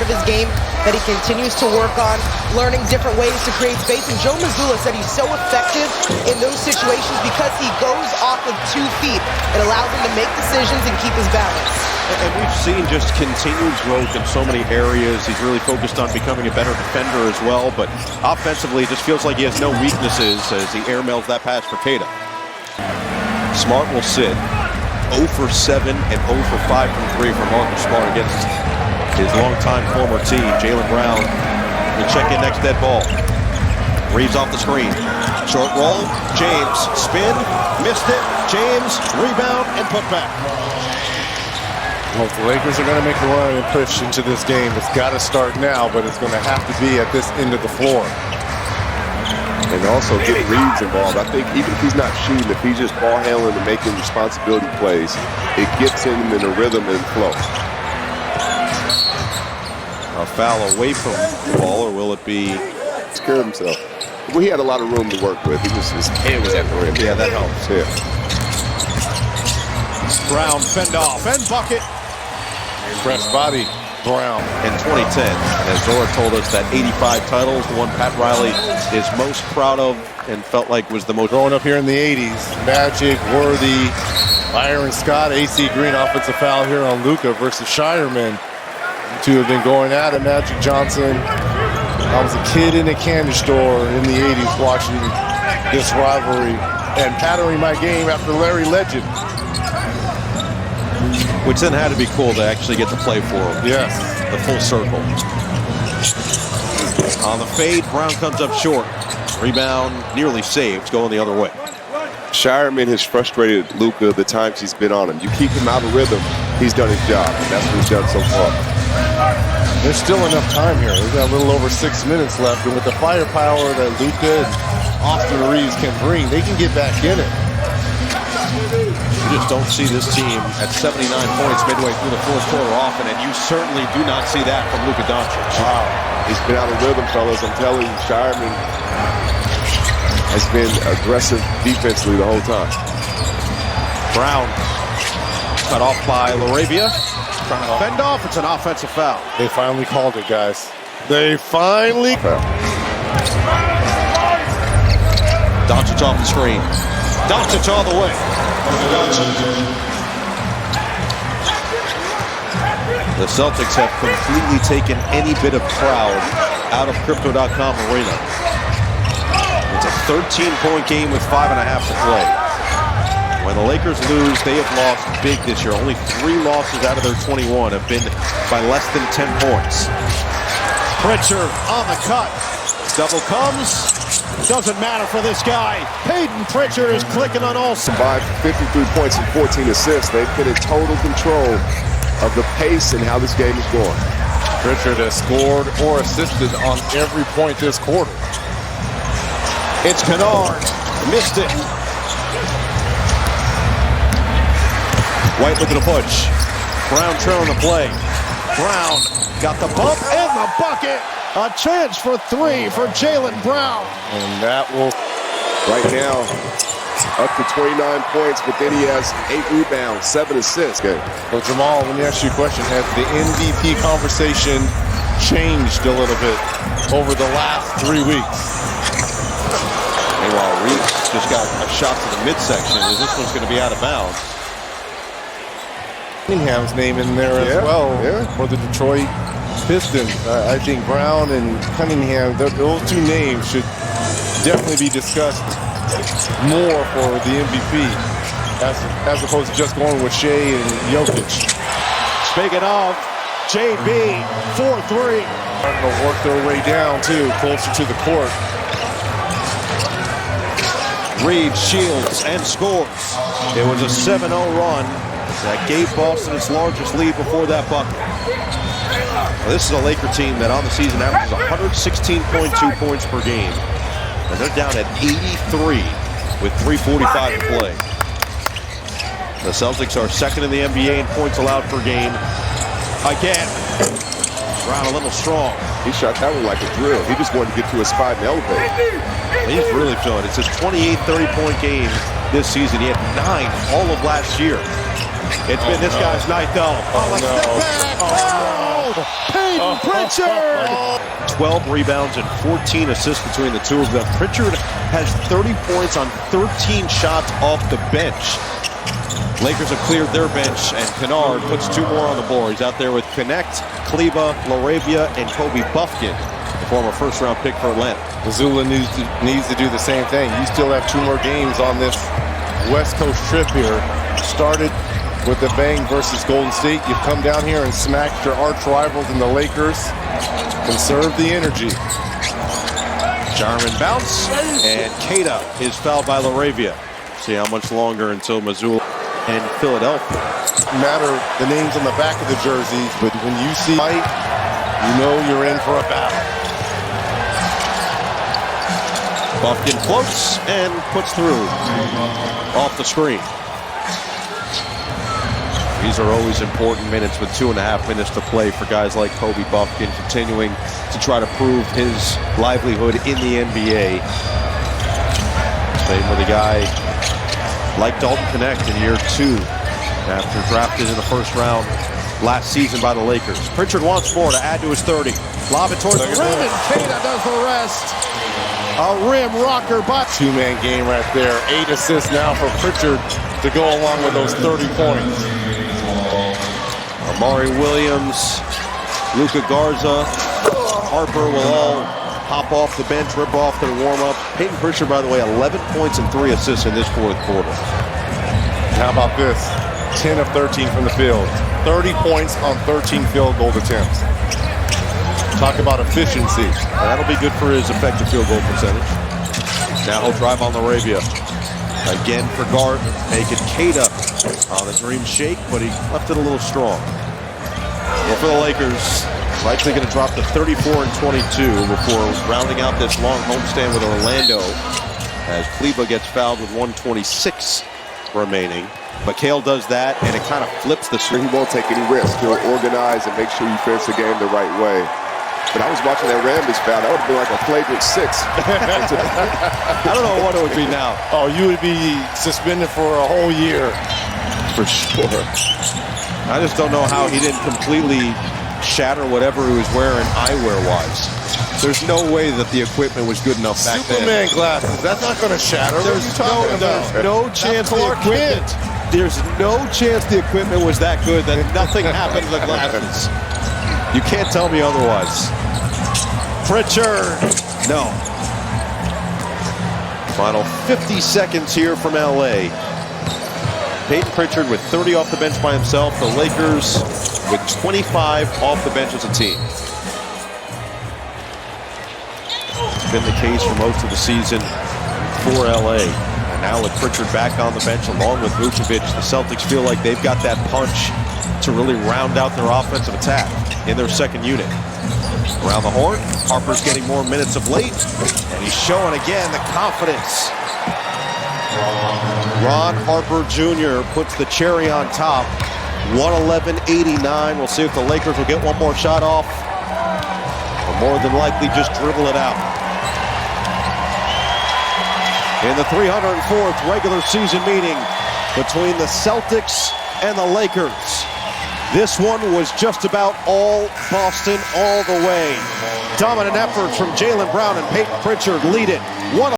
of his game that he continues to work on, learning different ways to create space. And Joe Mazzulla said he's so effective in those situations because he goes off of 2 feet. It allows him to make decisions and keep his balance. And we've seen just continued growth in so many areas. He's really focused on becoming a better defender as well. But offensively, it just feels like he has no weaknesses as he airmails that pass for Keita. Smart will sit. 0 for 7 and 0 for 5 from 3 for Marcus Smart against his longtime former team. Jaylen Brown will check in next dead ball. Reeves off the screen. Short roll. James. Spin. Missed it. James. Rebound and put back. Well, if the Lakers are going to make a run and push into this game, it's got to start now, but it's going to have to be at this end of the floor. And also get Reeves involved. I think even if he's not shooting, if he's just ball handling and making responsibility plays, it gets him in a rhythm and flow. A foul away from the ball, or will it be? Scared himself. Well, he had a lot of room to work with. His head was at the rim. Yeah, that helps. Yeah. Brown fend off and bucket. Press body, Brown. In 2010, as Zora told us, that 85 titles, the one Pat Riley is most proud of and felt like was the most. Growing up here in the 80s, Magic, Worthy, Byron Scott, AC Green, offensive foul here on Luka versus Shireman. The two have been going at it. Magic Johnson. I was a kid in a candy store in the 80s watching this rivalry and patterning my game after Larry Legend. Which then had to be cool to actually get to play for him. Yes. The full circle. On the fade, Brown comes up short. Rebound nearly saved, going the other way. Shireman has frustrated Luka the times he's been on him. You keep him out of rhythm, he's done his job, and that's what he's done so far. There's still enough time here. We've got a little over 6 minutes left, and with the firepower that Luka and Austin Reeves can bring, they can get back in it. You just don't see this team at 79 points midway through the fourth quarter often, and you certainly do not see that from Luka Doncic. Wow. He's been out of rhythm, fellas. I'm telling you, Shireman has been aggressive defensively the whole time. Brown cut off by LaRavia. Trying to fend off. It's an offensive foul. They finally called it, guys. They finally. Doncic off the screen. Doncic all the way. The Celtics have completely taken any bit of crowd out of Crypto.com arena. It's a 13-point game with 5.5 to play. When the Lakers lose, they have lost big this year. Only 3 losses out of their 21 have been by less than 10 points. Pritchard on the cut. Double comes. Doesn't matter for this guy. Peyton Pritchard is clicking on all sides. By 53 points and 14 assists, they've been in total control of the pace and how this game is going. Pritchard has scored or assisted on every point this quarter. It's Kennard. Missed it. White looking to push. Brown trailing the play. Brown got the bump and the bucket. A chance for 3 for Jaylen Brown. And that will. Right now, up to 29 points, but then he has 8 rebounds, 7 assists. Okay. Well, Jamal, let me ask you a question. Has the MVP conversation changed a little bit over the last 3 weeks? Meanwhile, Reeves just got a shot to the midsection. This one's going to be out of bounds. Cunningham's name in there as well for the Detroit Pistons. I think Brown and Cunningham, those 2 names should definitely be discussed more for the MVP as opposed to just going with Shea and Jokic. Speaking of, JB, 4-3. Starting to work their way down, too, closer to the court. Reeves shields and scores. It was a 7-0 run that gave Boston its largest lead before that bucket. Well, this is a Laker team that on the season averages 116.2 points per game. And they're down at 83 with 3:45 to play. The Celtics are second in the NBA in points allowed per game. Again, Brown a little strong. He shot that one like a drill. He just wanted to get to a spot and elevate. He's really feeling it. It's his 28 30-point game this season. He had 9 all of last year. It's been this guy's night, though. Oh, no. Peyton Pritchard! 12 rebounds and 14 assists between the two of them. Pritchard has 30 points on 13 shots off the bench. Lakers have cleared their bench, and Kennard puts 2 more on the board. He's out there with Connect, Kleba, Laravia, and Kobe Buffkin, the former first-round pick for Atlanta. Missoula needs to do the same thing. You still have 2 more games on this West Coast trip here. Started with the bang versus Golden State. You've come down here and smacked your arch rivals in the Lakers. Conserve the energy. Jarman bounce, and Keita is fouled by Laravia. See how much longer until Missoula and Philadelphia. Matter the names on the back of the jerseys, but when you see white, you know you're in for a battle. Buffkin floats and puts through off the screen. These are always important minutes with 2.5 minutes to play for guys like Kobe Buffkin, continuing to try to prove his livelihood in the NBA. Playing with a guy like Dalton Connect in year 2 after drafted in the first round last season by the Lakers. Pritchard wants more to add to his 30. Lob it towards the rim, and Keita does the rest. A rim rocker by 2-man game right there. 8 assists now for Pritchard to go along with those 30 points. Amari Williams, Luka Garza, Harper will all hop off the bench, rip off their warm-up. Peyton Pritchard, by the way, 11 points and 3 assists in this 4th quarter. How about this? 10 of 13 from the field. 30 points on 13 field goal attempts. Talk about efficiency. That'll be good for his effective field goal percentage. Now he'll drive on Laravia. Again for guard, naked Keita on the dream shake, but he left it a little strong. Well, for the Lakers, likely going to drop to 34 and 22 before rounding out this long homestand with Orlando as Kleba gets fouled with 1:26 remaining. McHale does that, and it kind of flips the screen. He won't take any risks. He'll organize and make sure you finish the game the right way. But I was watching that Rambis foul. That would have been like a flagrant 6. I don't know what it would be now. Oh, you would be suspended for a whole year. For sure. I just don't know how he didn't completely shatter whatever he was wearing eyewear-wise. There's no way that the equipment was good enough back Superman then. glasses, that's not going to shatter. There's no chance the equipment. There's no chance the equipment was that good that nothing happened to the glasses. You can't tell me otherwise. Pritchard, no. Final 50 seconds here from LA. Peyton Pritchard with 30 off the bench by himself. The Lakers with 25 off the bench as a team. It's been the case for most of the season for LA. And now with Pritchard back on the bench along with Vucevic, the Celtics feel like they've got that punch to really round out their offensive attack in their second unit. Around the horn, Harper's getting more minutes of late, and he's showing again the confidence. Ron Harper Jr. puts the cherry on top. 111-89. We'll see if the Lakers will get one more shot off, or more than likely just dribble it out. In the 304th regular season meeting between the Celtics and the Lakers. This one was just about all Boston all the way. Dominant efforts from Jaylen Brown and Peyton Pritchard lead it.